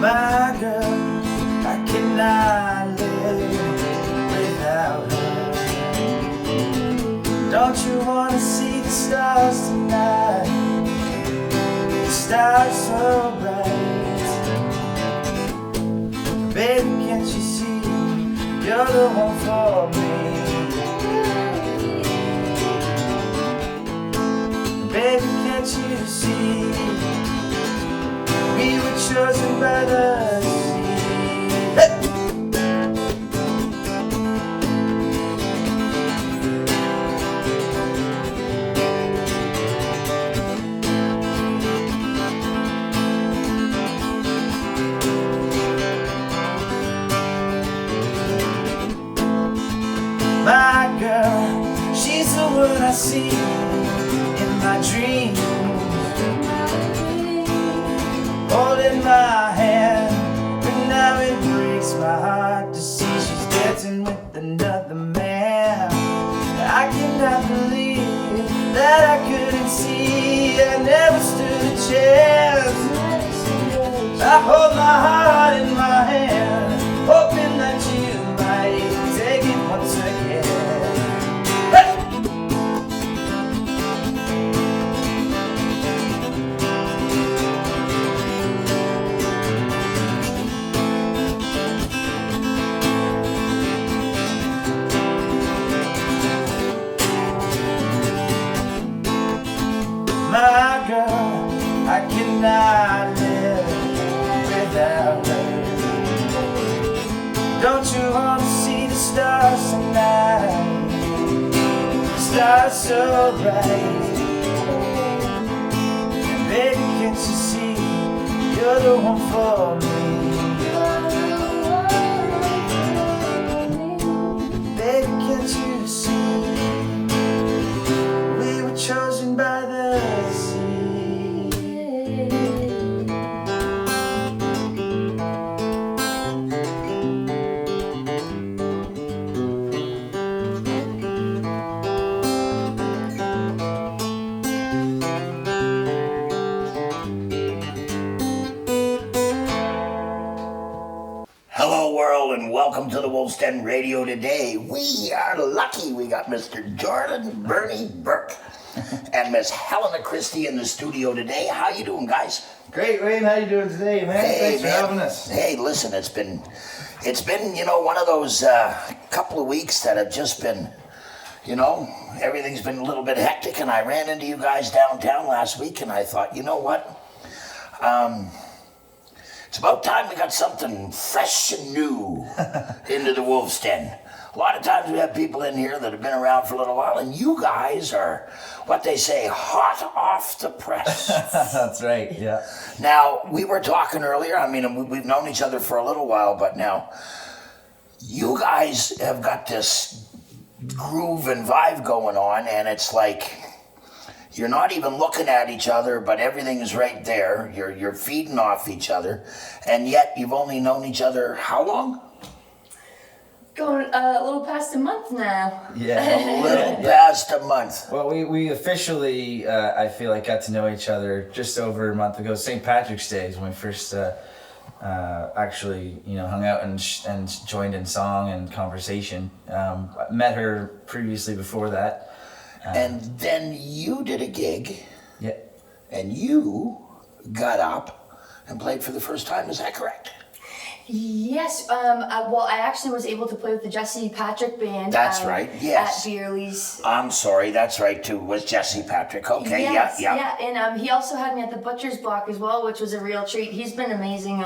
My girl, I cannot live without her. Don't you wanna see the stars tonight? The stars so bright. Baby, can't you see you're the one for me? Baby, can't you see we were chosen by the sea? Hey! My girl, she's the one I see in my dreams, holding my hand, but now it breaks my heart to see she's dancing with another man. I cannot believe that I couldn't see, I never stood a chance. I hold my heart in my hand, hoping that you might take it once again. Hey! My girl, I cannot live without her. Don't you wanna see the stars tonight? The stars so bright. And baby, can't you see you're the one for me? Baby, can't you see we were chosen by the sea? Hello world and welcome to the Wolf's Den Radio today. We are lucky we got Mr. Jordan Bernie Burke and Miss Helena Christie in the studio today. How you doing, guys? Great, Wayne. How you doing today, man? Hey, Thanks for man. having us. Hey, listen, it's been one of those couple of weeks that have just been, everything's been a little bit hectic, and I ran into you guys downtown last week, and I thought, you know what? It's about time we got something fresh and new into the Wolf's Den. A lot of times we have people in here that have been around for a little while, and you guys are, what they say, hot off the press. That's right, yeah. Now, we were talking earlier, we've known each other for a little while, but now you guys have got this groove and vibe going on, and it's like you're not even looking at each other, but everything is right there. You're feeding off each other, and yet you've only known each other how long? Going a little past a month now. Yeah. A little past a month. Well, we officially, I feel like, got to know each other just over a month ago. St. Patrick's Day is when we first actually, hung out and joined in song and conversation. Met her previously before that. And then you did a gig. Yeah. And you got up and played for the first time. Is that correct? Yes, I actually was able to play with the Jesse Patrick band. That's right, yes. At Beerley's. I'm sorry, that's right too. Was Jesse Patrick? Okay, Yes, yeah. and he also had me at the Butcher's Block as well, which was a real treat. He's been amazing.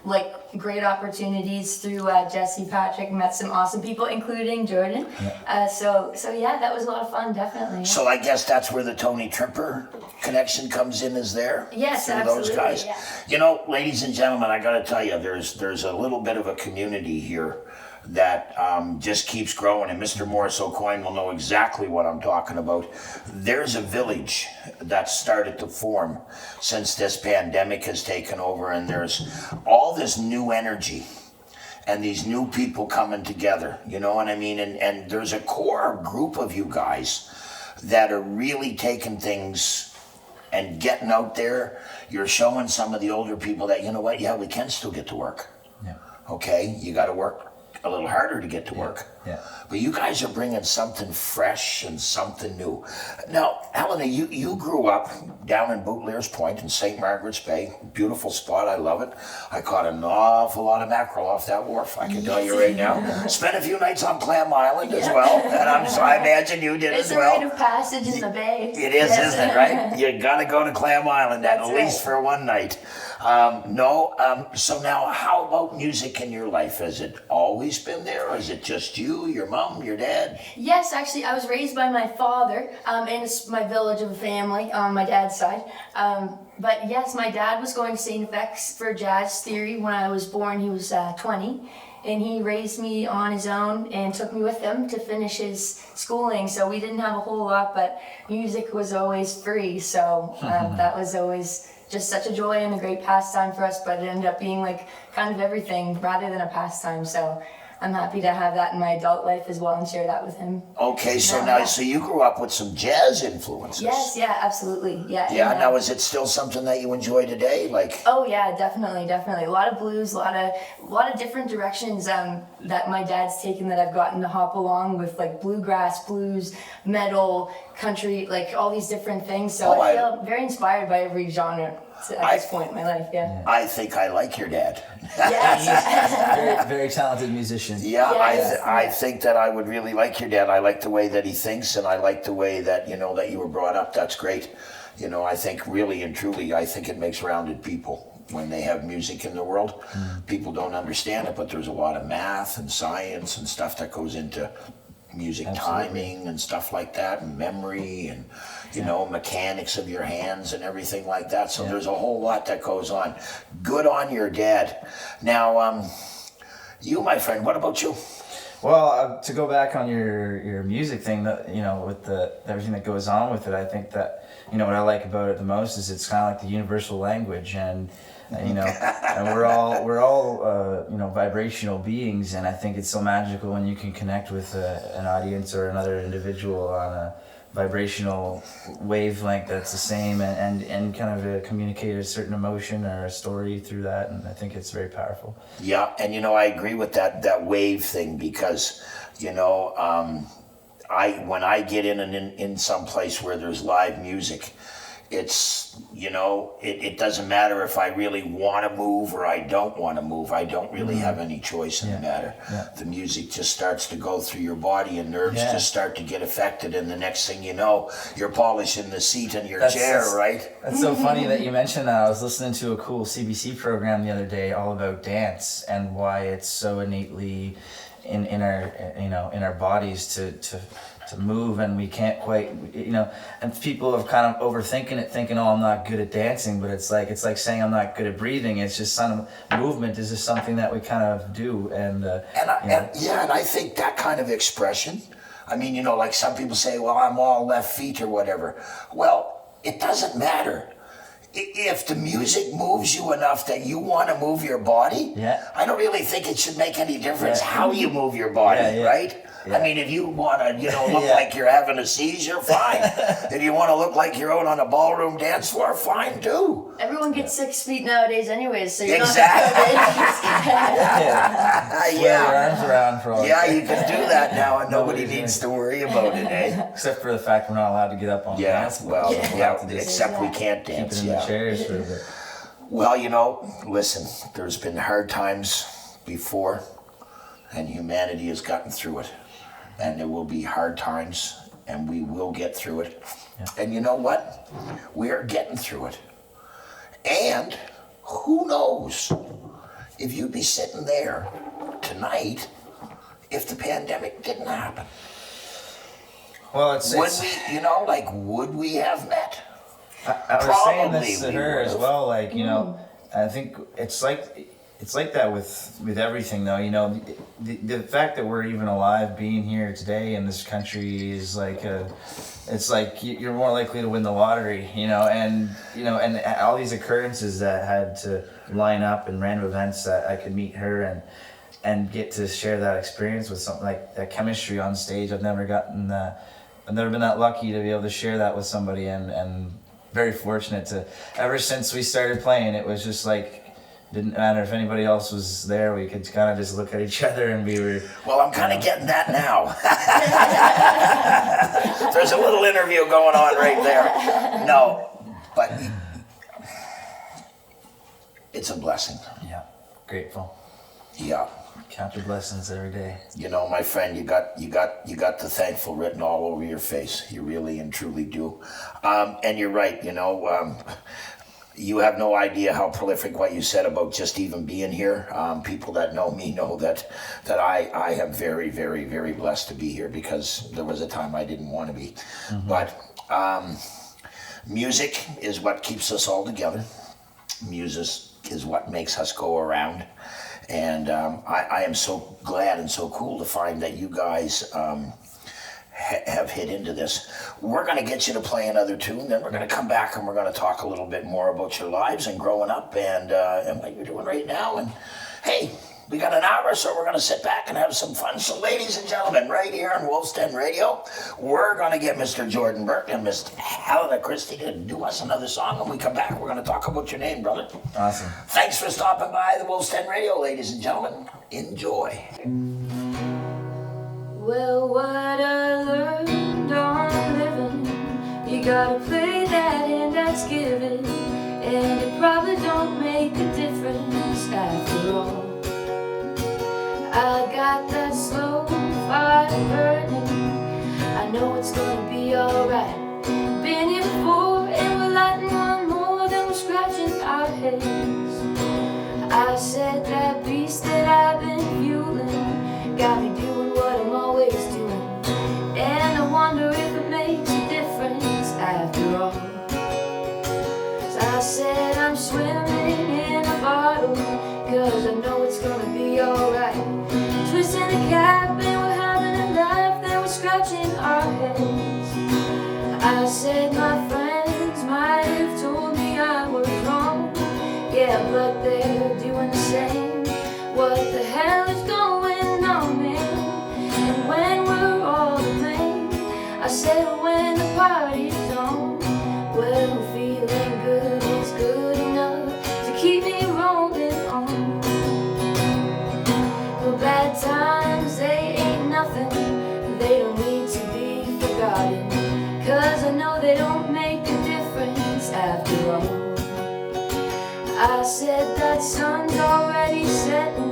Like great opportunities through Jesse Patrick. Met some awesome people, including Jordan. Yeah. So yeah, that was a lot of fun, definitely. Yeah. So I guess that's where the Tony Tripper connection comes in, is there? Yes, through absolutely. Those guys. Yeah. You know, ladies and gentlemen, I got to tell you, there's a little bit of a community here that just keeps growing, and Mr. Morris O'Coin will know exactly what I'm talking about. There's a village that started to form since this pandemic has taken over, and there's all this new energy and these new people coming together, you know what I mean? And there's a core group of you guys that are really taking things and getting out there. You're showing some of the older people that, you know what, yeah, we can still get to work. Yeah. Okay, you got to work a little harder to get to work. Yeah. But you guys are bringing something fresh and something new. Now, Helena, you grew up down in Bootlear's Point in St. Margaret's Bay. Beautiful spot, I love it. I caught an awful lot of mackerel off that wharf, I can tell you right now. Spent a few nights on Clam Island as well, and I imagine you did It's as well. a rite of passage in the bay. It is, Yes. isn't it, right? You gotta go to Clam Island at That's least right. for one night. So now, how about music in your life? Has it always been there, or is it just you, your mom, your dad? Yes, actually, I was raised by my father, and it's my village of a family on my dad's side. But yes, my dad was going to St. FX for jazz theory when I was born. He was 20, and he raised me on his own and took me with him to finish his schooling. So we didn't have a whole lot, but music was always free. So that was always just such a joy and a great pastime for us, but it ended up being like kind of everything rather than a pastime. So I'm happy to have that in my adult life as well and share that with him. Okay, so Yeah, now, yeah. so you grew up with some jazz influences. Yes, yeah, absolutely. Yeah. Yeah, and, now is it still something that you enjoy today? Like, Oh yeah, definitely. A lot of blues, a lot of different directions that my dad's taken that I've gotten to hop along with, like bluegrass, blues, metal, country, like all these different things. So Oh, I feel very inspired by every genre at this point in my life. Yeah. I think I like your dad. Yes. Very, very talented musician. Yeah, Yes, I yeah. think that I would really like your dad. I like the way that he thinks, and I like the way that, you know, that you were brought up. That's great. You know, I think really and truly, I think it makes rounded people when they have music in the world. People don't understand it, but there's a lot of math and science and stuff that goes into music. Absolutely. Timing and stuff like that, and memory, and you know, mechanics of your hands and everything like that. So there's a whole lot that goes on. Good on your dad. Now, you, my friend, what about you? Well, to go back on your music thing, that, you know, with everything that goes on with it, I think that, you know, what I like about it the most is it's kind of like the universal language, and you know, and we're all you know, vibrational beings, and I think it's so magical when you can connect with an audience or another individual on a vibrational wavelength that's the same, and kind of communicate a certain emotion or a story through that, and I think it's very powerful. Yeah, and you know, I agree with that wave thing, because you know, when I get in some place where there's live music, it's, you know, it doesn't matter if I really want to move or I don't want to move. I don't really have any choice in the matter. Yeah. The music just starts to go through your body, and nerves Yeah. just start to get affected, and the next thing you know, you're polishing the seat in your That's- chair, that's- right? That's so funny that you mentioned that. I was listening to a cool CBC program the other day all about dance and why it's so innately in our, you know, in our bodies to move, and we can't quite, you know, and people are kind of overthinking it, thinking, oh, I'm not good at dancing, but it's like saying I'm not good at breathing. It's just some movement is just something that we kind of do, and you know. And I think that kind of expression, I mean, you know, like some people say, well, I'm all left feet or whatever. Well, it doesn't matter. If the music moves you enough that you want to move your body, Yeah. I don't really think it should make any difference Yeah. how you move your body, Yeah, yeah. right? Yeah. I mean, if you want to, you know, look Yeah. like you're having a seizure, fine. If you want to look like you're out on a ballroom dance floor, fine too. Everyone gets 6 feet nowadays anyways, so you're Exactly. not Yeah. Swing your arms around for all. Yeah, you can do that now, and nobody Nobody's needs to worry about it, eh? Except for the fact we're not allowed to get up on Yeah, dance. well, We'll yeah, have to just except we can't keep dance, it in yeah. the chairs for a bit. Well, you know, listen, there's been hard times before, and humanity has gotten through it. And there will be hard times, and we will get through it. Yeah. And you know what? We are getting through it. And who knows if you'd be sitting there tonight if the pandemic didn't happen. Well, would we have met? I was saying this to Probably her we as would've. well. Like, you know, I think it's like that with everything, though. You know, the fact that we're even alive, being here today in this country is like it's like you're more likely to win the lottery. You know, and all these occurrences that had to line up and random events that I could meet her and get to share that experience with something like that chemistry on stage. I've never been that lucky to be able to share that with somebody, and very fortunate to, ever since we started playing, it was just like, didn't matter if anybody else was there, we could kind of just look at each other and we were... Well, I'm kind of getting that now. There's a little interview going on right there. No, but it's a blessing. Yeah, grateful. Yeah. Count your blessings every day. You know, my friend, you got the thankful written all over your face. You really and truly do. And you're right, you know, you have no idea how prolific what you said about just even being here. People that know me know that I am very, very, very blessed to be here, because there was a time I didn't want to be. Mm-hmm. But music is what keeps us all together. Music is what makes us go around. And I am so glad and so cool to find that you guys have hit into this. We're going to get you to play another tune, then we're going to come back and we're going to talk a little bit more about your lives and growing up and what you're doing right now. And hey, we got an hour, so we're going to sit back and have some fun. So ladies and gentlemen, right here on Wolf's Den Radio, we're going to get Mr. Jordan Burke and Miss Helena Christie to do us another song. When we come back, we're going to talk about your name, brother. Awesome. Thanks for stopping by the Wolf's Den Radio, ladies and gentlemen. Enjoy. Well, what I learned on living, you gotta play that hand that's given, and it probably don't make a difference after all. I got that slow fire burning, I know it's gonna be alright. Been here before and we're lighting one more, then we're scratching our heads. I said that beast that I've been fueling got me doing what I'm always doing, and I wonder if it makes a difference after all. So I said I'm swimming in a bottle, cause I know it's gonna be alright. Twisting the cap and we're having a laugh, then we're scratching our heads. I said my friends might have told me I was wrong, yeah, but they're doing the same. What the hell is going on, man? And when we're all to blame, I said when the party's on, well, feeling good is good enough to keep me rolling on. Well, bad times, they ain't nothing, they don't need to be forgotten, cause I know they don't make a difference after all. I said that sun's already setting,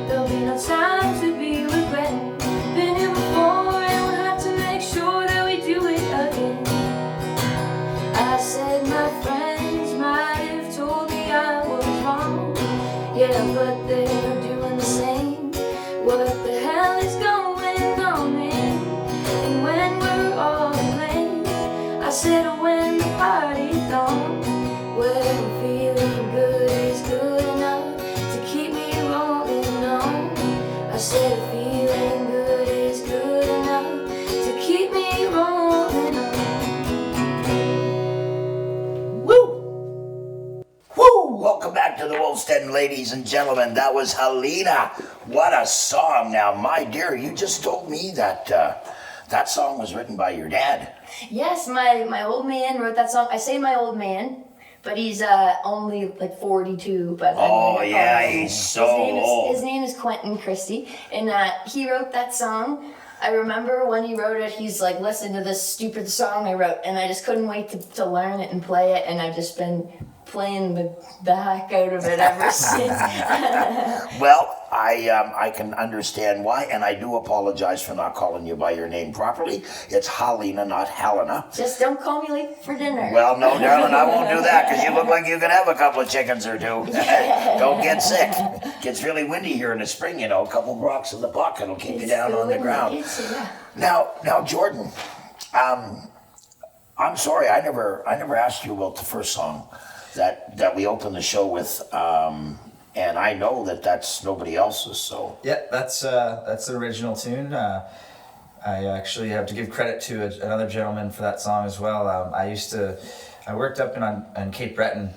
there'll be no time to be regretting. Been here before and we'll have to make sure that we do it again. I said my friends might have told me I was wrong, yeah, but they're doing the same. What the hell is going on, man? And when we're all to blame, I said when the party's on, well, feeling good is good enough to keep me rolling on. I said feeling good is good enough to keep me rolling on. Woo! Woo! Welcome back to the Wolf's Den, ladies and gentlemen. That was Helena. What a song. Now, my dear, you just told me that that song was written by your dad. Yes, my old man wrote that song. I say my old man, but he's only like 42. But Oh, yeah, he's so old. His name is Quentin Christie, and he wrote that song. I remember when he wrote it, he's like, listen to this stupid song I wrote, and I just couldn't wait to learn it and play it, and I've just been playing the heck out of it ever since. Well, I can understand why, and I do apologize for not calling you by your name properly. It's Helena, not Helena. Just don't call me late for dinner. Well, no, darling, I won't do that because you look like you can have a couple of chickens or two. Don't get sick. Gets really windy here in the spring, you know. A couple rocks in the bucket will keep you down on the ground. Now, Jordan, I'm sorry, I never asked you about the first song that we opened the show with, and I know that's nobody else's. So Yeah, that's the original tune. I actually have to give credit to another gentleman for that song as well. I worked up in Cape Breton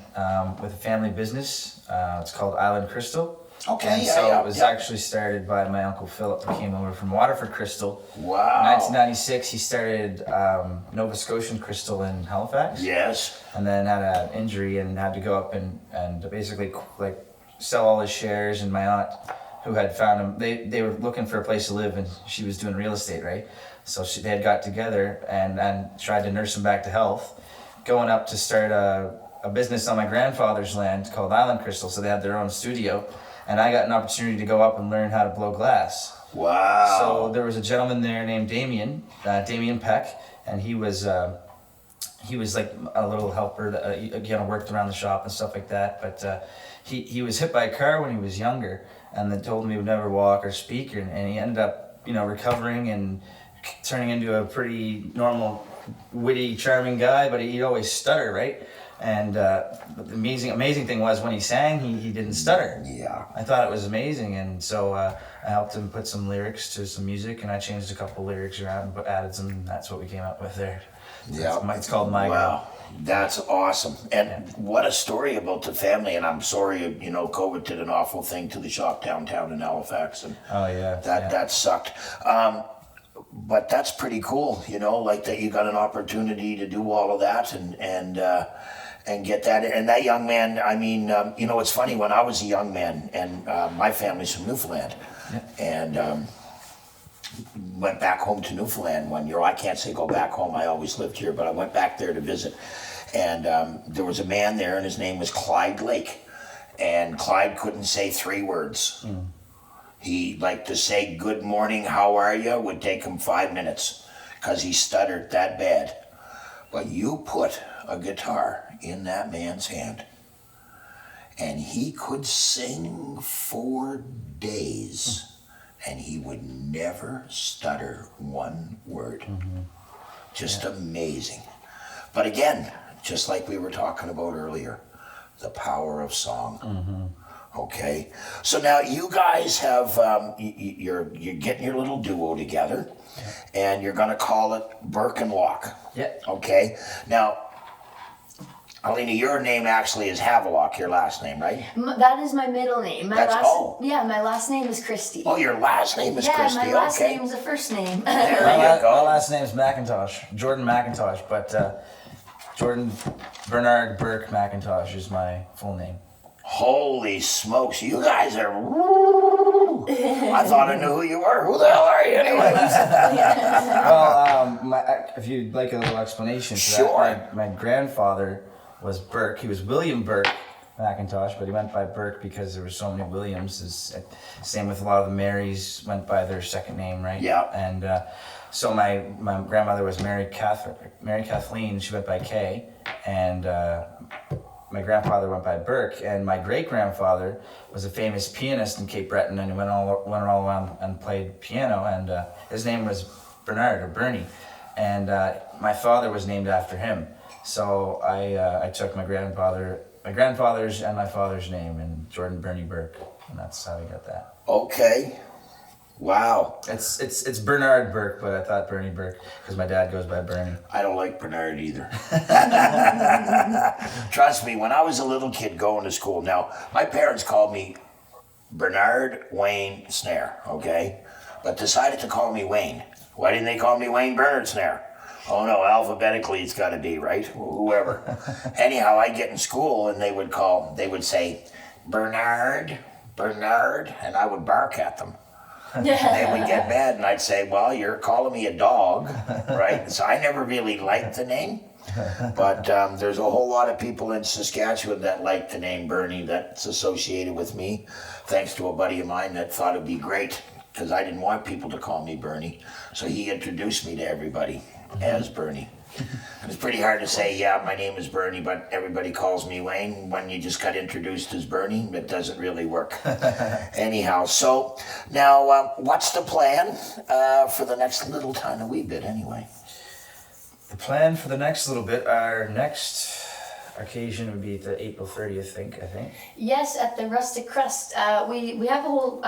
with a family business. It's called Island Crystal. Okay, And yeah, so yeah, it was yeah. actually started by my Uncle Philip, who came over from Waterford Crystal. Wow. In 1996, he started Nova Scotian Crystal in Halifax. yes, And then had an injury and had to go up and basically like sell all his shares. And my aunt, who had found him, they were looking for a place to live, and she was doing real estate, right? So they had got together and tried to nurse him back to health, going up to start a business on my grandfather's land called Island Crystal. So they had their own studio, and I got an opportunity to go up and learn how to blow glass. wow. So there was a gentleman there named Damien Peck, and he was like a little helper that again worked around the shop and stuff like that. But he was hit by a car when he was younger, and then told him he would never walk or speak, and he ended up recovering and turning into a pretty normal, witty, charming guy. But he'd always stutter, right? And the amazing thing was when he sang, he didn't stutter. Yeah. I thought it was amazing, and so I helped him put some lyrics to some music, and I changed a couple lyrics around, but added some, and that's what we came up with there. Yeah. It's called My Wow, that's awesome. And what a story about the family. And I'm sorry, COVID did an awful thing to the shop downtown in Halifax, and Oh yeah. that sucked. But that's pretty cool, like that you got an opportunity to do all of that and get that. And that young man, I mean, it's funny, when I was a young man, and my family's from Newfoundland, and went back home to Newfoundland one year. I can't say go back home, I always lived here, but I went back there to visit. And there was a man there, and his name was Clyde Lake. And Clyde couldn't say 3 words. He liked to say, "Good morning, how are you?" would take him 5 minutes because he stuttered that bad. But you put a guitar in that man's hand, and he could sing for days, and he would never stutter 1 word. Just amazing. But again, just like we were talking about earlier, the power of song. Okay, so now you guys have you're getting your little duo together, and you're gonna call it Burke and Lock. Yeah. Okay. Now, Helena, your name actually is Havelock, your last name, right? That is my middle name. My last name is Christy. Oh, your last name is Christy. Yeah, my last okay. name is a first name. There you My go. last name's McIntosh, Jordan McIntosh, but Jordan Bernard Burke McIntosh is my full name. Holy smokes, you guys are. I thought I knew who you were. Who the hell are you anyway? Well, if you'd like a little explanation to Sure. that, my grandfather was Burke. He was William Burke McIntosh, but he went by Burke because there were so many Williams. Same with a lot of the Marys, went by their second name, right? Yeah. And so my grandmother was Mary Kathleen. She went by Kay, and my grandfather went by Burke, and my great-grandfather was a famous pianist in Cape Breton, and he went all around and played piano, and his name was Bernard, or Bernie, and my father was named after him. So I took my grandfather's and my father's name, and Jordan Bernie Burke, and that's how we got that. Okay. Wow. It's Bernard Burke, but I thought Bernie Burke because my dad goes by Bernie. I don't like Bernard either. Trust me, when I was a little kid going to school, now, my parents called me Bernard Wayne Snare, okay? But decided to call me Wayne. Why didn't they call me Wayne Bernard Snare? Oh no, alphabetically it's gotta be, right? Whoever. Anyhow, I get in school and they would say, Bernard, and I would bark at them. They would get mad, and I'd say, well, you're calling me a dog, right? So I never really liked the name. But there's a whole lot of people in Saskatchewan that like the name Bernie that's associated with me, thanks to a buddy of mine that thought it'd be great because I didn't want people to call me Bernie. So he introduced me to everybody as Bernie. It's pretty hard to say, yeah, my name is Bernie, but everybody calls me Wayne. When you just got introduced as Bernie, it doesn't really work. Anyhow, so now what's the plan for the next little tiny wee bit anyway? The plan for the next little bit, our next occasion would be the April 30th, I think. Yes, at the Rustic Crust. We have a whole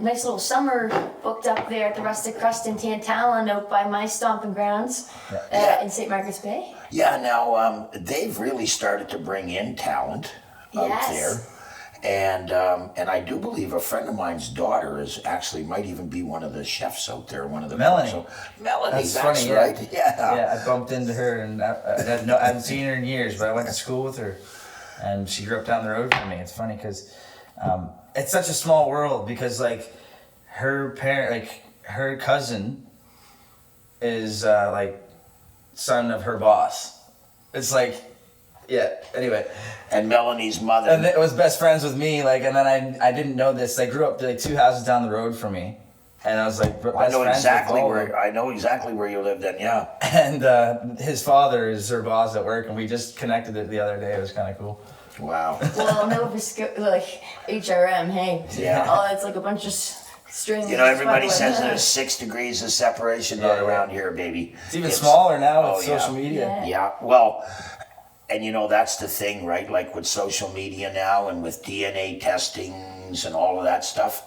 nice little summer booked up there at the Rustic Crust in Tantallon out by my stomping grounds in St. Margaret's Bay. Yeah, now they've really started to bring in talent out there. And I do believe a friend of mine's daughter might even be one of the chefs out there, one of the Melanie. So, Melanie, That's that's funny, right. Yeah. Yeah, I bumped into her and I hadn't seen her in years, but I went to school with her, and she grew up down the road from me. It's funny because it's such a small world because like her her cousin is son of her boss. It's like. Yeah. Anyway, And Melanie's mother. and it was best friends with me. And then I didn't know this. They grew up 2 houses down the road from me, and I was like, I know exactly where. I know exactly where you lived then. Yeah. And his father is her boss at work, and we just connected it the other day. It was kind of cool. Wow. Well, Nova Scotia, like HRM, hey. Yeah. Oh, it's like a bunch of strings. You know, everybody Fuck says with. there's 6 degrees of separation Yeah, around here, baby. It's even smaller now with Oh, yeah. social media. Yeah. Yeah. Well. And you know, that's the thing, right? Like with social media now and with DNA testings and all of that stuff,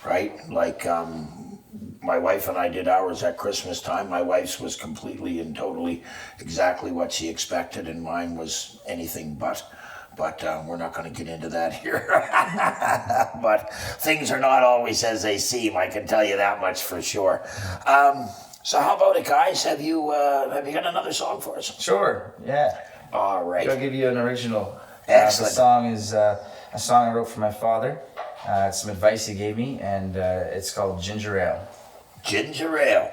right? Like my wife and I did ours at Christmas time. My wife's was completely and totally exactly what she expected, and mine was anything but. But we're not going to get into that here. But things are not always as they seem, I can tell you that much for sure. So how about it, guys? Have you got another song for us? Sure. Yeah. All right. I'll give you an original. Excellent. The song is a song I wrote for my father. It's some advice he gave me, and it's called Ginger Ale. Ginger Ale.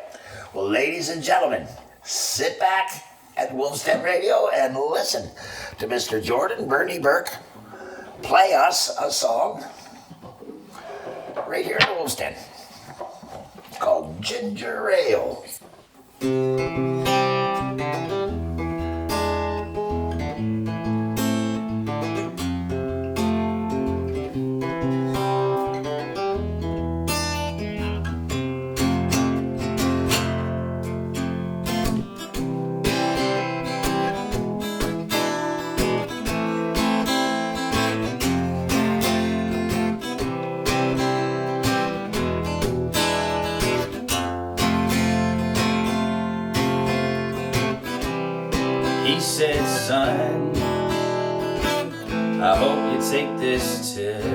Well, ladies and gentlemen, sit back at Wolf's Den Radio and listen to Mr. Jordan Bernie Burke play us a song right here at Wolf's Den called Ginger Ale. He said, son, I hope you take this tip. You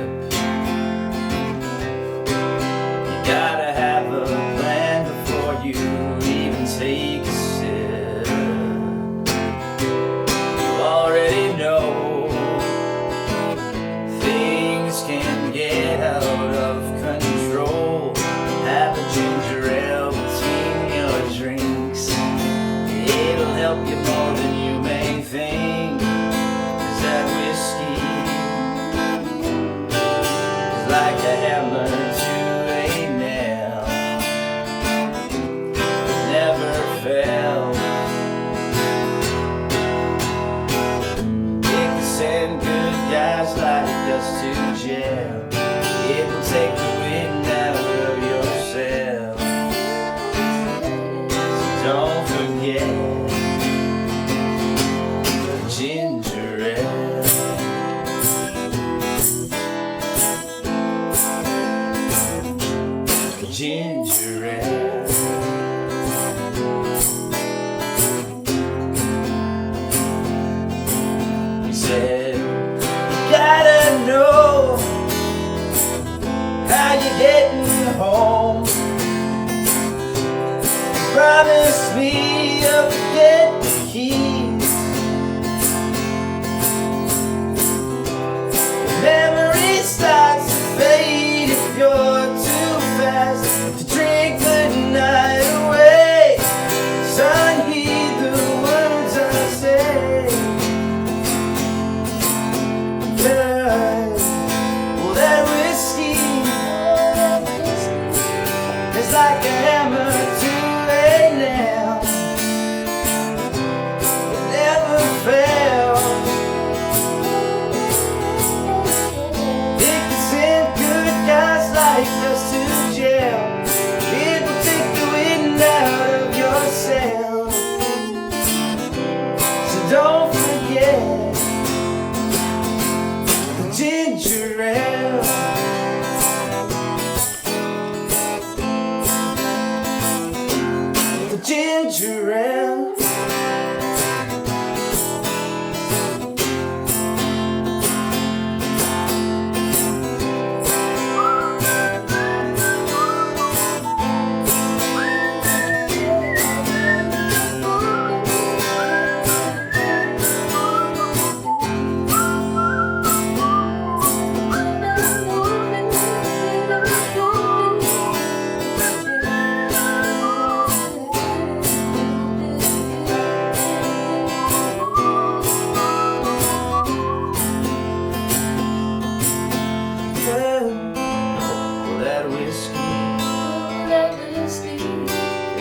gotta have a plan before you even take a sip. You already know things can get out of control. Have a ginger ale between your drinks. It'll help you more than you may think. 'Cause that whiskey is like a hammer to a nail. It never fails. It can send good guys like us to jail. It will take the wind out of your sail. So don't forget ginger ale. Ginger ale. He said, you gotta know how ginger ale.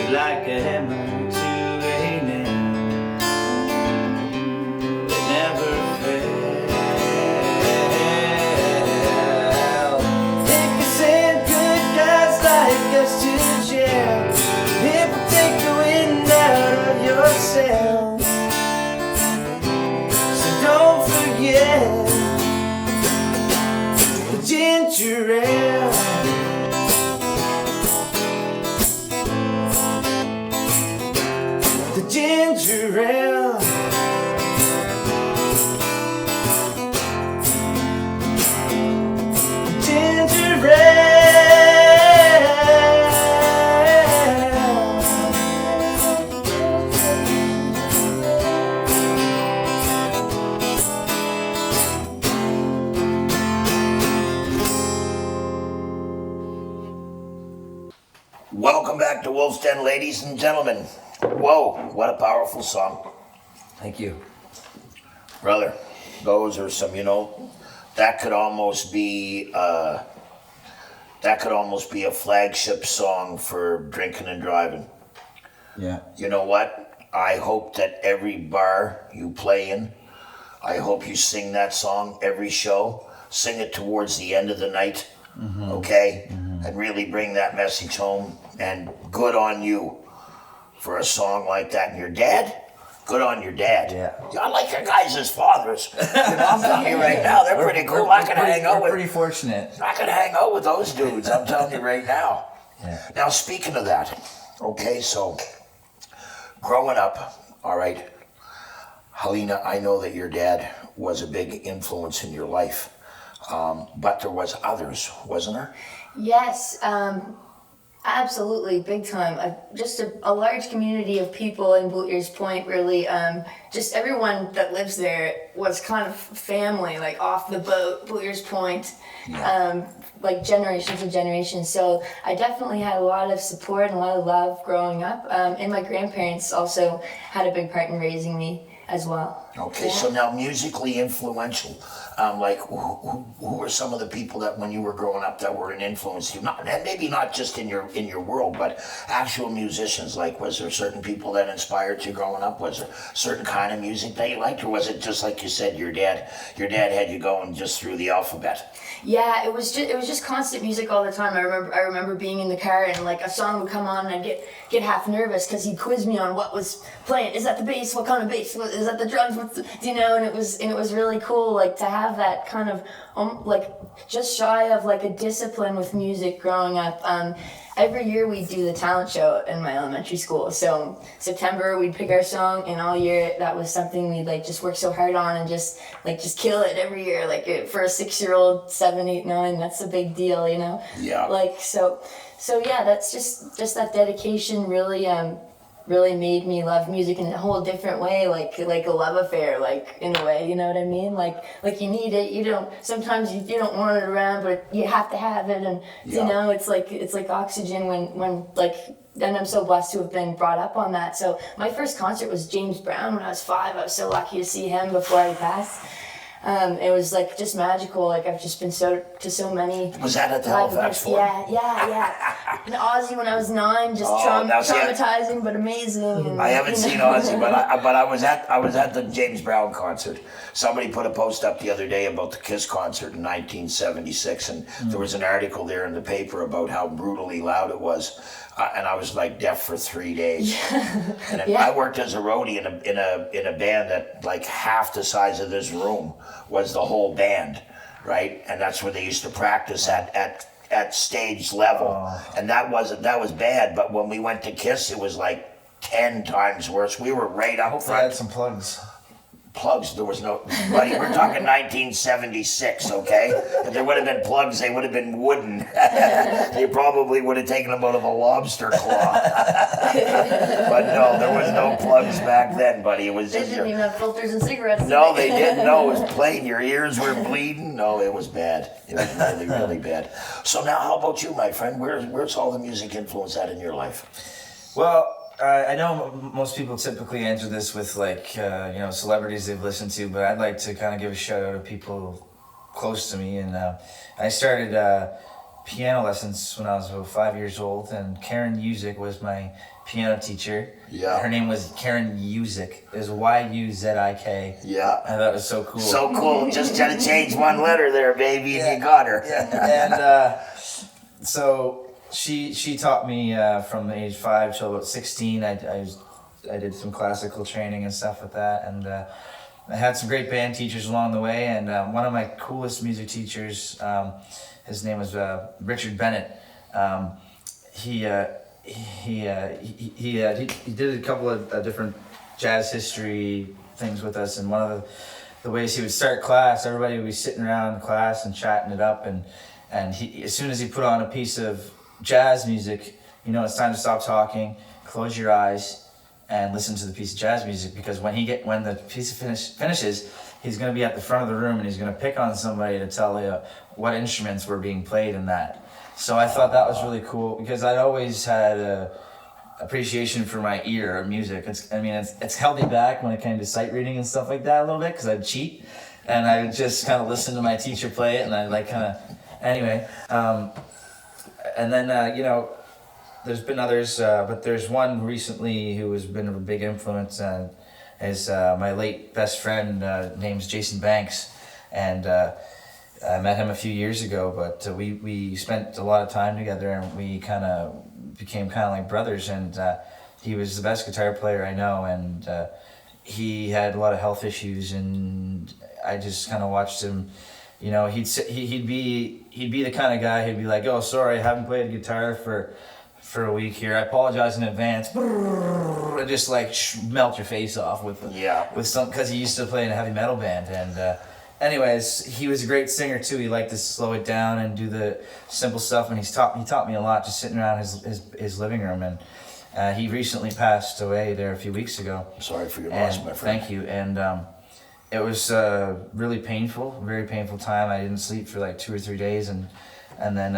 Like a hammer to a nail, it never fails. It can send good guys like us to jail. It will take the wind out of your sails. So don't forget the ginger ale. Ginger ale. Ginger Welcome back to Wolf's Den, ladies and gentlemen. Whoa, what a powerful song. Thank you. Brother, those are some, that could almost be a flagship song for drinking and driving. Yeah. You know what? I hope that every bar you play in, I hope you sing that song every show. Sing it towards the end of the night, okay? And really bring that message home. And good on you for a song like that. And your dad? Good on your dad. Yeah. I like your guys as fathers. I'm telling you right now, they're pretty cool. I can hang out with. Pretty fortunate. I can hang out with those dudes. I'm telling you right now. Yeah. Now, speaking of that, okay, so growing up, all right, Helena, I know that your dad was a big influence in your life, but there was others, wasn't there? Yes, absolutely, big time. Just a large community of people in Bootyers Point, really. Just everyone that lives there was kind of family, like off the boat, Bootyers Point, like generations and generations. So I definitely had a lot of support and a lot of love growing up. And my grandparents also had a big part in raising me as well. Okay, so now musically influential, like who were some of the people that when you were growing up that were an influence to you? Not, and maybe not just in your world, but actual musicians. Like, was there certain people that inspired you growing up? Was there certain kind of music that you liked, or was it just like you said, your dad had you going just through the alphabet? Yeah, it was just constant music all the time. I remember being in the car and like a song would come on and I'd get half nervous because he'd quiz me on what was playing. Is that the bass? What kind of bass? Is that the drums? And it was really cool, like to have that kind of like just shy of like a discipline with music growing up. Every year we'd do the talent show in my elementary school. So September we'd pick our song, and all year that was something we'd like just work so hard on and just kill it every year. Like for a 6-year-old, 7, 8, 9, that's a big deal, Yeah. Like so yeah, that's just that dedication really made me love music in a whole different way, like a love affair, like in a way, you know what I mean? Like you need it. You don't sometimes you don't want it around, but you have to have it, and it's like oxygen when like. And I'm so blessed to have been brought up on that. So my first concert was James Brown when I was 5. I was so lucky to see him before he passed. It was like just magical. Like I've just been so many. Was that at the Halifax Forum? Yeah. And Ozzy when I was 9, just traumatizing but amazing. And, I haven't seen Ozzy, but I was at the James Brown concert. Somebody put a post up the other day about the Kiss concert in 1976, and there was an article there in the paper about how brutally loud it was. And I was like deaf for 3 days. And I worked as a roadie in a band that like half the size of this room was the whole band, right? And that's where they used to practice at stage level. And that was bad. But when we went to Kiss, it was like 10 times worse. We were right up I had front. some plugs. Plugs, there was no, buddy, we're talking 1976, okay? If there would have been plugs, they would have been wooden. They probably would have taken them out of a lobster claw. But no, there was no plugs back then, buddy. It was They just didn't even have filters and cigarettes. no, they didn't. No, it was plain. Your ears were bleeding. No, it was bad. It was really, really bad. So now, how about you, my friend? Where's all the music influence at in your life? Well, I know most people typically answer this with like, celebrities they've listened to, but I'd like to kind of give a shout out to people close to me. And I started piano lessons when I was about 5 years old, and Karen Yuzik was my piano teacher. Yeah. Her name was Karen Yuzik. It was Yuzik. Yeah. And that was so cool. So cool. Just had to change one letter there, baby, and you got her. And so she taught me from age 5 till about 16. I did some classical training and stuff with that, and I had some great band teachers along the way. And one of my coolest music teachers, his name was Richard Bennett. He did a couple of different jazz history things with us, and one of the ways he would start class, everybody would be sitting around in class and chatting it up, and he, as soon as he put on a piece of jazz music, it's time to stop talking, close your eyes, and listen to the piece of jazz music, because when the piece finishes, he's going to be at the front of the room and he's going to pick on somebody to tell you what instruments were being played in that. So I thought that was really cool, because I'd always had a appreciation for my ear of music. It's held me back when it came to sight reading and stuff like that a little bit, because I'd cheat and I would just kind of listen to my teacher play it, and anyway. And then, there's been others, but there's one recently who has been a big influence, is my late best friend, name's Jason Banks. And I met him a few years ago, but we spent a lot of time together, and we kind of became kind of like brothers. And he was the best guitar player I know, and he had a lot of health issues, and I just kind of watched him. He'd be the kind of guy who'd be like, "Oh, sorry, I haven't played guitar for a week here. I apologize in advance." And just like melt your face off with some, because he used to play in a heavy metal band. And anyways, he was a great singer too. He liked to slow it down and do the simple stuff. And he taught me a lot just sitting around his living room. And he recently passed away there a few weeks ago. Sorry for your loss, my friend. Thank you. And it was really painful, very painful time. I didn't sleep for like 2 or 3 days, and then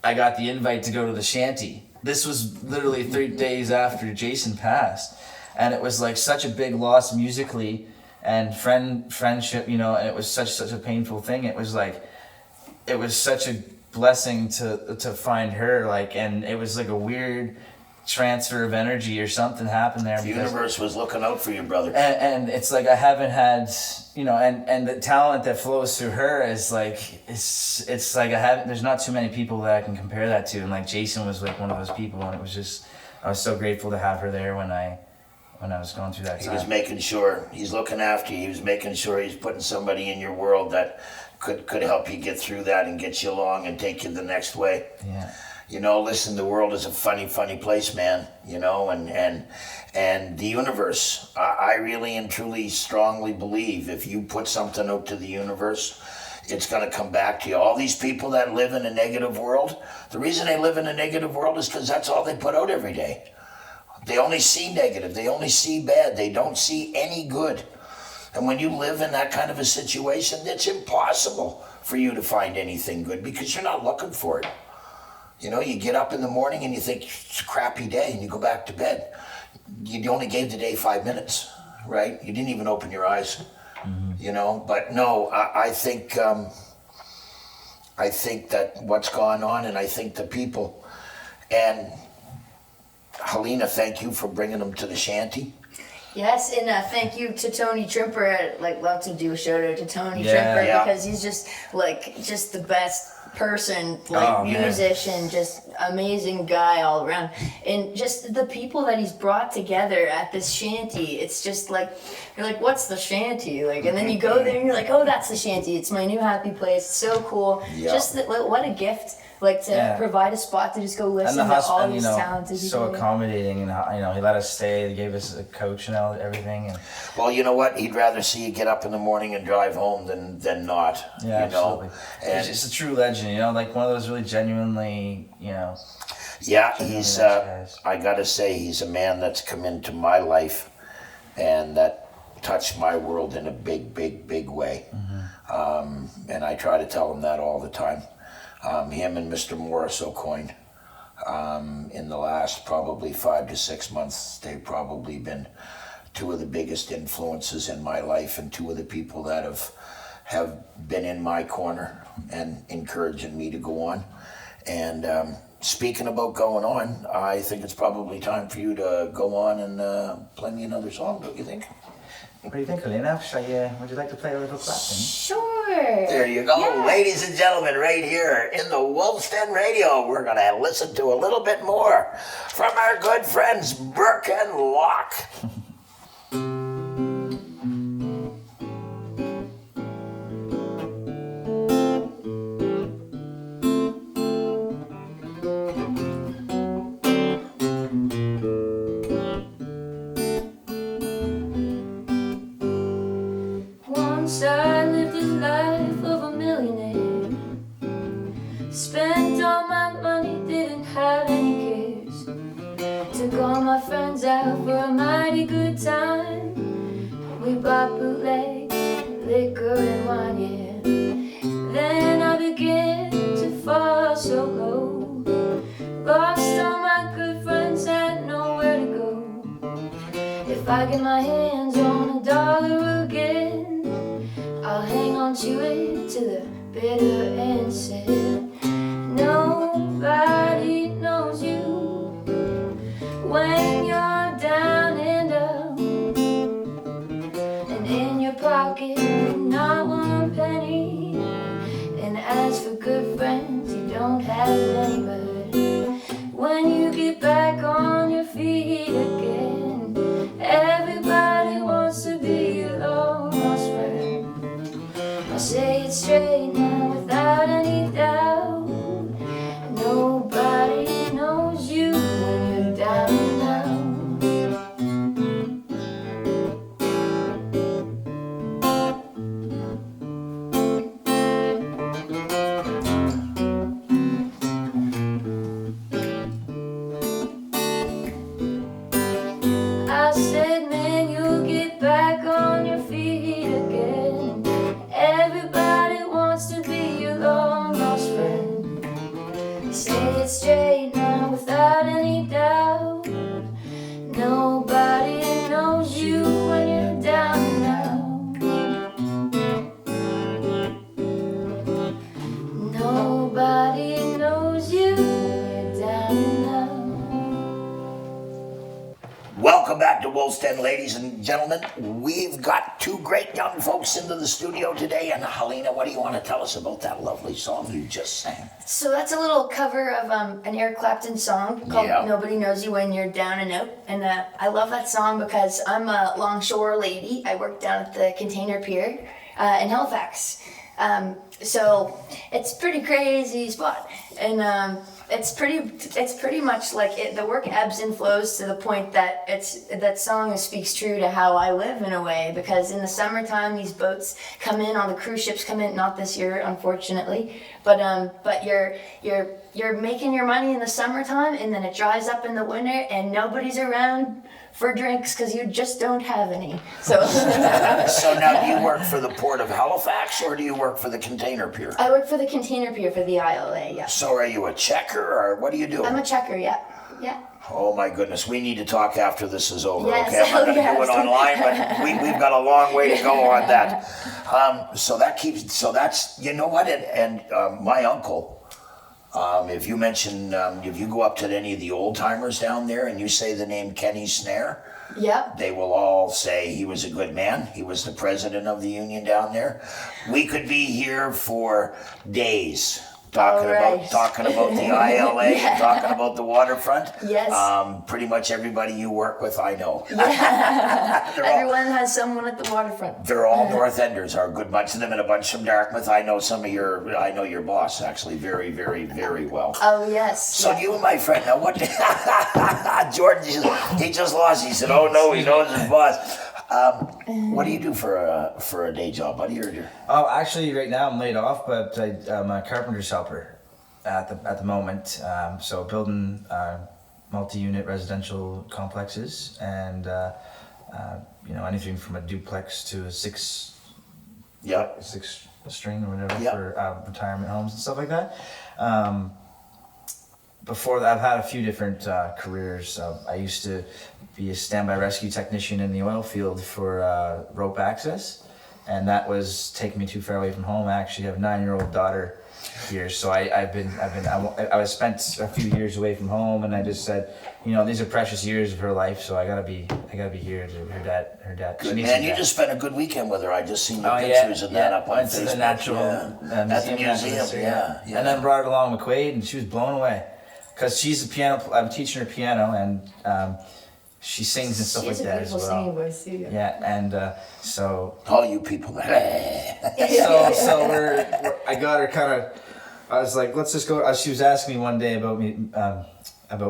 I got the invite to go to the shanty. This was literally 3 days after Jason passed, and it was like such a big loss musically and friendship, and it was such a painful thing. It was such a blessing to find her, and it was like a weird transfer of energy or something happened there. The universe was looking out for you, brother. And it's like I haven't had, and the talent that flows through her is like, it's like there's not too many people that I can compare that to. And like Jason was like one of those people, and it was just, I was so grateful to have her there when I was going through that time. He was making sure he's looking after you. He was making sure he's putting somebody in your world that could help you get through that and get you along and take you the next way. Yeah. Listen, the world is a funny place, man, and the universe, I really and truly strongly believe if you put something out to the universe, it's going to come back to you. All these people that live in a negative world, the reason they live in a negative world is because that's all they put out every day. They only see negative, they only see bad, they don't see any good. And when you live in that kind of a situation, it's impossible for you to find anything good, because you're not looking for it. You get up in the morning and you think it's a crappy day, and you go back to bed. You only gave the day 5 minutes, right? You didn't even open your eyes, But no, I think that what's gone on, and I think the people. And Helena, thank you for bringing them to the shanty. Yes, and thank you to Tony Trimper. I'd love to do a shout out to Tony Trimper, because he's just the best person, musician, just amazing guy all around. And just the people that he's brought together at this shanty, it's just like, you're like, what's the shanty? And then you go there and you're like, oh, that's the shanty. It's my new happy place. It's so cool. Yeah. Just what a gift like to Yeah. provide a spot to just go listen And the to all husband, these talented people. so accommodating, and he let us stay. He gave us a coach and everything. And Well, you know what? He'd rather see you get up in the morning and drive home than not. yeah, absolutely. And He's just a true legend, like one of those really genuinely, yeah, genuinely he's. nice guys. I gotta say, he's a man that's come into my life, and that touched my world in a big, big, big way. And I try to tell him that all the time. Him and Mr. Morris O'Coin, in the last probably 5 to 6 months, they've probably been two of the biggest influences in my life, and two of the people that have been in my corner and encouraging me to go on. And speaking about going on, I think it's probably time for you to go on and play me another song, don't you think? What do you think, Helena? Would you like to play a little clapping? Sure. There you go, Yeah. ladies and gentlemen, right here in the Wolf's Den Radio. We're going to listen to a little bit more from our good friends Burke and Lock. Once I lived a life of a millionaire. Spent all my money, didn't have any cares. Took all my friends out for a mighty good time. We bought bootleg liquor and wine, yeah. Then I began to fall so low. Lost all my good friends, had nowhere to go. If I get my hands on $1 again, I'll hang on to it to the bitter end. Said nobody knows you when you're down and out, and in your pocket not one penny. And as for good friends, you don't have any. But when you get back on your feet again, everybody wants to be your long lost friend. I'll say it straight now without any doubt. Nobody knows you when you're down and out. I said, man, you'll get back on your feet again. Everybody wants to be your long lost friend. Say it straight now without any doubt. Nobody knows you when you're down and out. Nobody knows you when you're down and out. Welcome back to Wolf's Den, ladies and gentlemen. We've got two great young folks into the studio today. And Helena, what do you want to tell us about that lovely song you just sang? So that's a little cover of an Eric Clapton song called Yeah. Nobody Knows You When You're Down and Out. And I love that song because I'm a longshore lady. I work down at the container pier in Halifax. So it's a pretty crazy spot. And it's pretty much like it, the work ebbs and flows to the point that that song speaks true to how I live in a way, because in the summertime these boats come in, all the cruise ships come in, not this year unfortunately, but you're making your money in the summertime and then it dries up in the winter and nobody's around for drinks because you just don't have any. So So now, do you work for the Port of Halifax or do you work for the container pier? I work for the container pier for the ILA, yeah. So are you a checker or what do you do? I'm a checker, yeah. Yeah. Oh my goodness, we need to talk after this is over, Yes, okay? I'm not going to do it yes. online, but we've got a long way to go on that. So that's, you know what, and my uncle, if you mention, if you go up to any of the old timers down there and you say the name Kenny Snare, Yep. they will all say he was a good man. He was the president of the union down there. We could be here for days talking right. about the ILA, Yeah. talking about the waterfront. Yes. Pretty much everybody you work with, I know. Everyone has someone at the waterfront. They're all North Enders, are a good bunch of them, and a bunch from Dartmouth. I know your boss actually very, very, very well. Oh, yes. So you and my friend, now what? Jordan, he just lost. He said, "Oh no, he knows his boss." What do you do for a day job, buddy? Oh, actually, right now I'm laid off, but I'm a carpenter's helper at the moment. So building multi-unit residential complexes, and anything from a duplex to a six string or whatever for retirement homes and stuff like that. Before that, I've had a few different careers. I used to be a standby rescue technician in the oil field for rope access, and that was taking me too far away from home. I actually have a 9-year-old daughter here, so I was spent a few years away from home, and I just said, these are precious years of her life, so I gotta be here to her dad. Good man, you just spent a good weekend with her. I just seen your pictures of that up on went to Facebook. the natural at the museum. Yeah. And then brought her along with Quaid, and she was blown away. Because she's a piano, I'm teaching her piano, and she sings and stuff like that as well. She has a beautiful singing voice too. Yeah, and so. All you people there. I got her kind of. I was like, let's just go. She was asking me one day about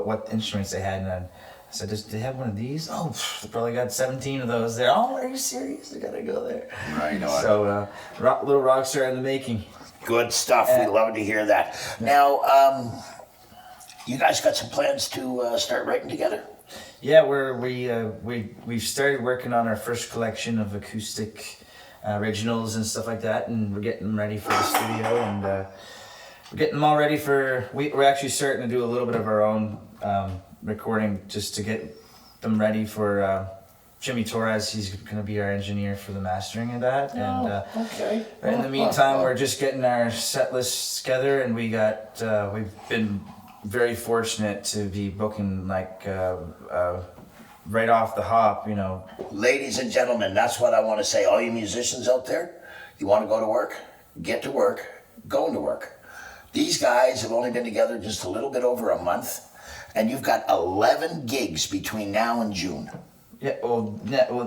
what instruments they had, and I said, "Do they have one of these?" Oh, they probably got 17 of those there. Oh, are you serious? I gotta go there. Right on. So, little rock star in the making. Good stuff. We love to hear that. Now, you guys got some plans to start writing together? Yeah, we've started working on our first collection of acoustic originals and stuff like that, and we're getting them ready for the studio, and we're getting them all ready for. We're actually starting to do a little bit of our own recording just to get them ready for Jimmy Torres. He's going to be our engineer for the mastering of that, Okay. In the meantime, we're just getting our set lists together, and we've been very fortunate to be booking right off the hop, Ladies and gentlemen, that's what I want to say. All you musicians out there, you want to go to work? Get to work. Go into work. These guys have only been together just a little bit over a month, and you've got 11 gigs between now and June. Yeah, well,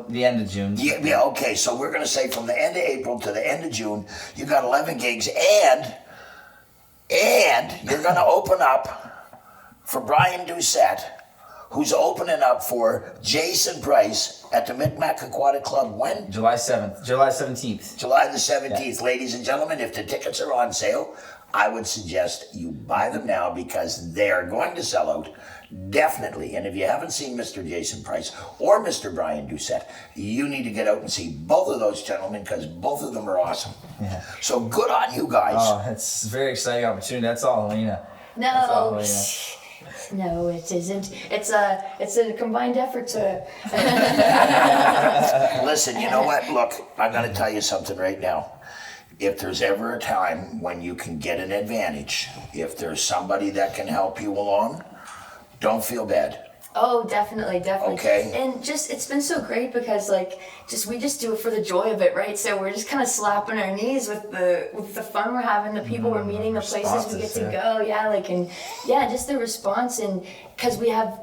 the end of June. Yeah, okay, so we're going to say from the end of April to the end of June, you've got 11 gigs, and you're going to open up for Brian Doucette, who's opening up for Jason Price at the Micmac Aquatic Club when? July 17th. July the 17th. Yeah. Ladies and gentlemen, if the tickets are on sale, I would suggest you buy them now because they are going to sell out. Definitely. And if you haven't seen Mr. Jason Price or Mr. Brian Doucette, you need to get out and see both of those gentlemen because both of them are awesome. Yeah. So good on you guys. Oh, it's a very exciting opportunity. That's all Helena. No, no, it isn't. It's a combined effort to. Listen, you know what? Look, I'm going to tell you something right now. If there's ever a time when you can get an advantage, if there's somebody that can help you along, don't feel bad. Oh, definitely. Okay. And it's been so great because we just do it for the joy of it, right? So we're just kind of slapping our knees with the fun we're having, the people we're meeting, the places we get to go, just the response, and because we have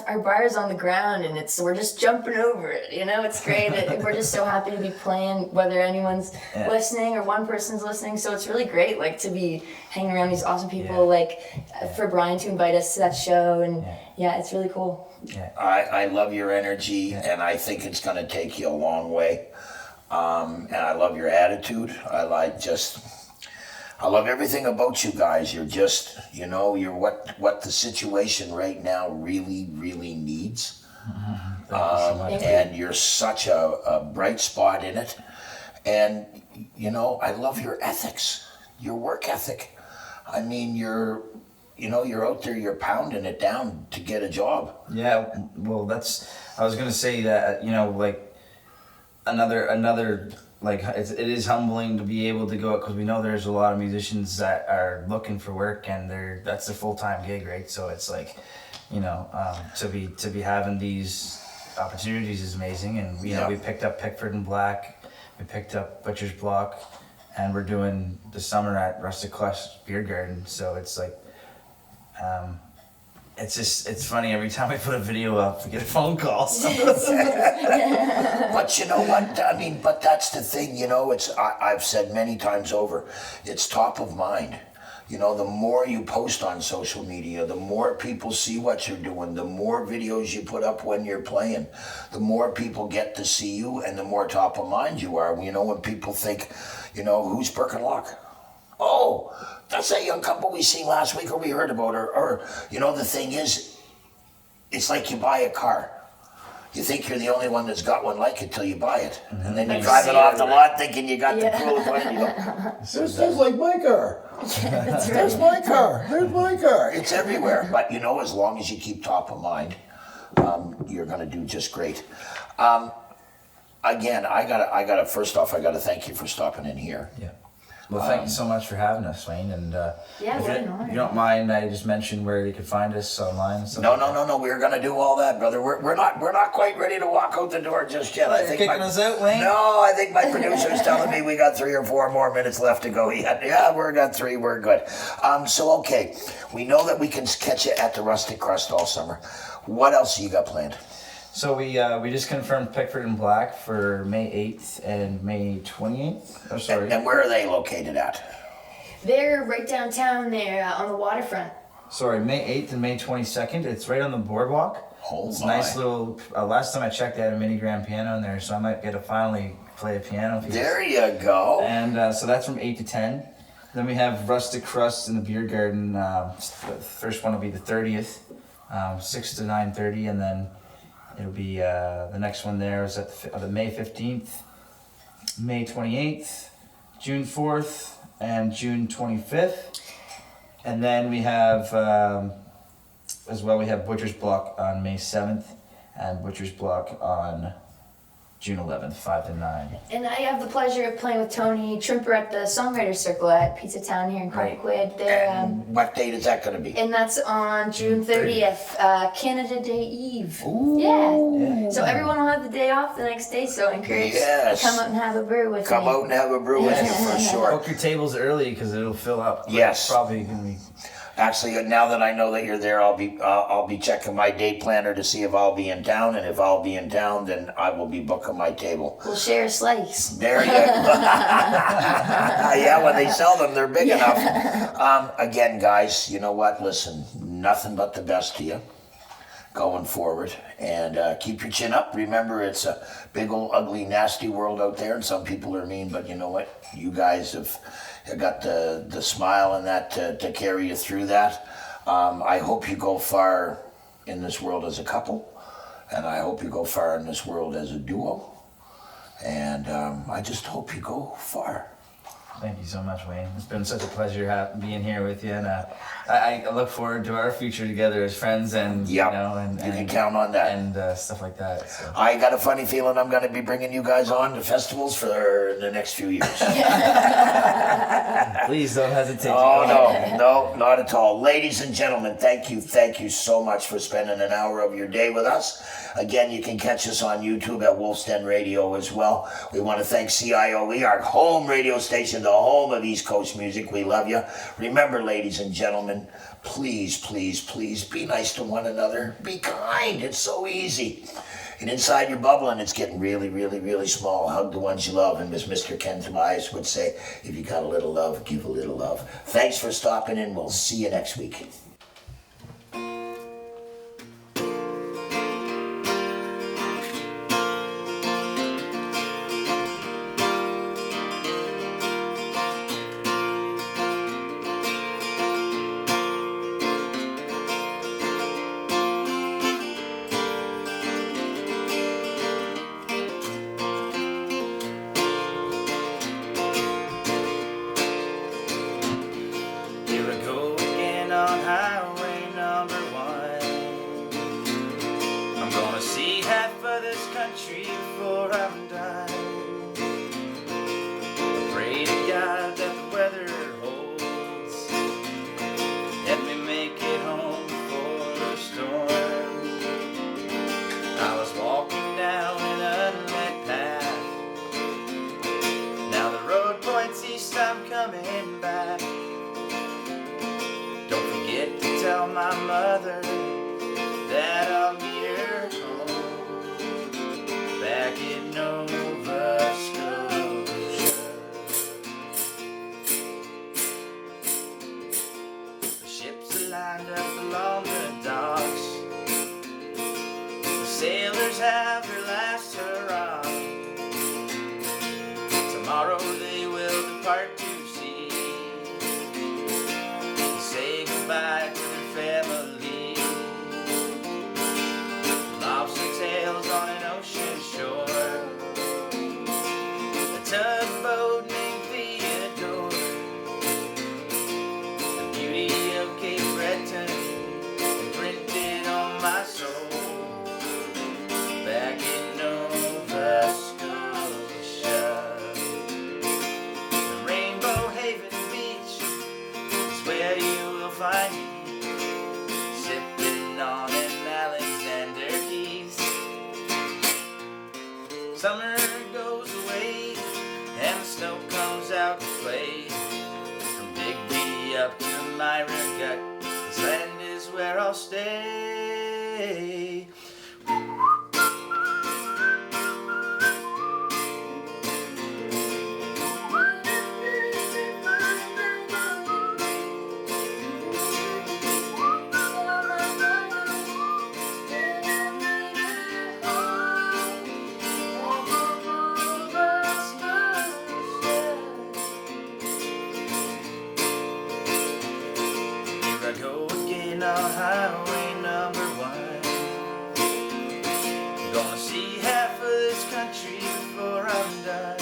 our bars on the ground and we're just jumping over it, it's great. We're just so happy to be playing, whether anyone's listening or one person's listening. So it's really great, to be hanging around these awesome people, for Brian to invite us to that show, and it's really cool. Yeah. I love your energy, and I think it's going to take you a long way. And I love your attitude. I love everything about you guys. You're just, you're what the situation right now really, really needs. And you're such a bright spot in it. And, I love your ethics, your work ethic. I mean, you're out there, you're pounding it down to get a job. Yeah, well, I was going to say that, it is humbling to be able to go out because we know there's a lot of musicians that are looking for work and that's their full-time gig, right? So it's to be having these opportunities is amazing. And, we picked up Pickford and Black, we picked up Butcher's Block, and we're doing the summer at Rustic Crust Beer Garden. So it's like, it's funny every time I put a video up, we get a phone call. So. But you know what? I mean, but that's the thing, you know, I've said many times over, it's top of mind. You know, the more you post on social media, the more people see what you're doing, the more videos you put up when you're playing, the more people get to see you and the more top of mind you are. You know, when people think, you know, who's Burke and Lock? Oh, that's that young couple we seen last week or we heard about. Or you know, the thing is, it's like you buy a car. You think you're the only one that's got one like it till you buy it. Mm-hmm. And then you drive it off the lot thinking you got the coolest one. And you go, this is like my car. There's my car. There's my car. It's everywhere. But you know, as long as you keep top of mind, you're going to do just great. Again, I gotta first off, I gotta thank you for stopping in here. Yeah. Well, thank you so much for having us, Wayne. And if you don't mind, I just mentioned where you can find us online and stuff. No. We're gonna do all that, brother. We're not quite ready to walk out the door just yet. You're kicking us out, Wayne? No, I think my producer's telling me we got 3 or 4 more minutes left to go yet. Yeah, we got 3. We're good. So okay, we know that we can catch you at the Rustic Crust all summer. What else you got planned? So we just confirmed Pickford and Black for May 8th and May 28th. Oh, sorry. And where are they located at? They're right downtown there on the waterfront. Sorry, May 8th and May 22nd. It's right on the boardwalk. Oh, it's a nice little. Last time I checked, they had a mini grand piano in there, so I might get to finally play a piano piece. There you go. And so that's from 8 to 10. Then we have Rustic Crust in the Beer Garden. The first one will be the 30th, 6 to 9:30, and then it'll be the next one there is at the May 15th, May 28th, June 4th, and June 25th. And then we have, as well, we have Butcher's Block on May 7th and Butcher's Block on June 11th, 5 to 9. And I have the pleasure of playing with Tony Trimper at the Songwriters Circle at Pizza Town here in Coquitlam. And what date is that going to be? And that's on June 30th, Canada Day Eve. Ooh. Yeah. So everyone will have the day off the next day, so I encourage you to come out and have a brew with me. Come out and have a brew with you for sure. Book your tables early because it'll fill up. Yes. It's probably going to be... Actually, now that I know that you're there, I'll be checking my date planner to see if I'll be in town, and if I'll be in town, then I will be booking my table. We'll share a slice. There you go. Yeah, when they sell them, they're big enough. Again, guys, you know what? Listen, nothing but the best to you going forward, and keep your chin up. Remember, it's a big old ugly nasty world out there, and some people are mean, but you know what? You guys have got the smile and that to carry you through that. I hope you go far in this world as a couple, and I hope you go far in this world as a duo, and I just hope you go far. Thank you so much, Wayne. It's been such a pleasure being here with you, and I look forward to our future together as friends, and Yep. you know, and You can count on that. and stuff like that. So. I got a funny feeling I'm going to be bringing you guys on to festivals for the next few years. Please don't hesitate. Oh, no, not at all. Ladies and gentlemen, thank you so much for spending an hour of your day with us. Again, you can catch us on YouTube at Wolf's Den Radio as well. We want to thank CIOE, our home radio station, the home of East Coast music. We love you. Remember, ladies and gentlemen, please, please, please be nice to one another. Be kind. It's so easy. And inside your bubble, and it's getting really, really, really small. Hug the ones you love. And as Mr. Ken Tobias would say, if you got a little love, give a little love. Thanks for stopping in. We'll see you next week. Here I go again on high. back in Nova Scotia. The ships are lined up along the docks. The sailors have their last hurrah. Tomorrow they will depart to sea, to say goodbye to their family. Lobster tails on an ocean shore, a tugboat named Theodore. The beauty of Cape Breton imprinted on my soul. Back in Nova Scotia, the Rainbow Haven Beach is where you will find me, sipping on an Alexander Keys. Summer goes away and the snow comes out to play. From Digby up to Myra Gut, this land is where I'll stay. I go again on highway number 1. Gonna see half of this country before I'm done.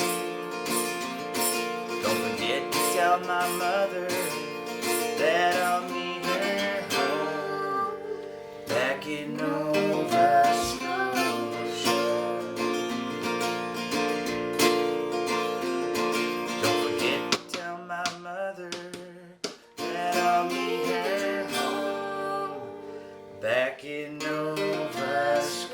Don't forget to tell my mother that I'll meet her home back in Nova Scotia. Don't forget to tell my mother that I'll meet her home back in Nova Scotia.